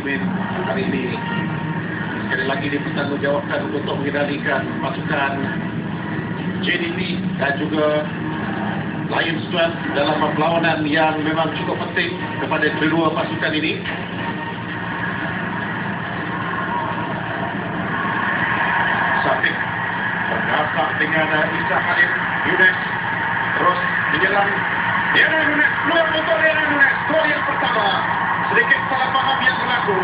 Muslimin hari ini. Sekali lagi dipertanggungjawabkan untuk mengendalikan pasukan JDP dan juga Lions Club dalam perlawanan yang memang cukup penting kepada kedua pasukan ini. Safik bernafak dengan Isa Khalid. Yunus terus menyerang. Diana Yunus keluar untuk Diana Yunus. Gol yang pertama. Sedikit salah faham yang berlaku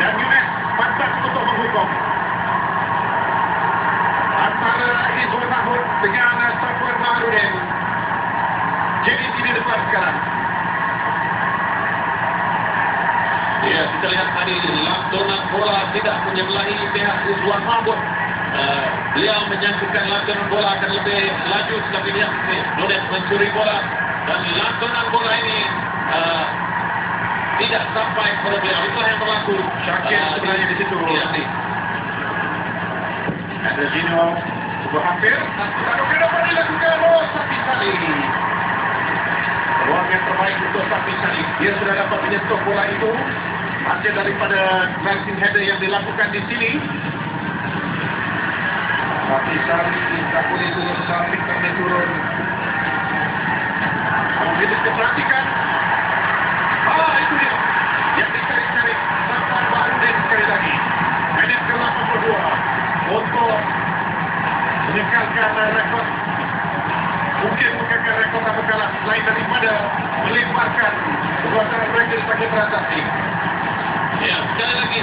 dan Yunus pantas untuk menghukum antara Izwan Mahmud dengan Safwan Mahrudin. Jadi di depan sekarang. Ya, kita lihat tadi lantunan bola tidak menyebelahi pihak Izwan Mahmud. Beliau menyangkutkan lantunan bola akan lebih laju, tetapi dia Nunes mencuri bola dan lantunan bola ini tidak sampai kepada beliau. Itulah yang berlaku. Syakir sebenarnya di situ. Ada Zino sebuah hampir. Lalu ke depan dilakukan Safi Salih. Ruang yang terbaik untuk Safi Salih. Dia sudah dapat menyentuh bola itu hasil daripada glancing header yang dilakukan di sini. Safi Salih tak boleh turun. Safi tak turun. Kalau kita perhatikan, itu dia yang dicari-cari Safwan Mahrudin sekali lagi. Minit ke-82 untuk menyekalkan rekod, mungkin mengekalkan rekod apa kalah selain daripada melemparkan kekuatan mereka sebagai transaksi. Ya, sekali lagi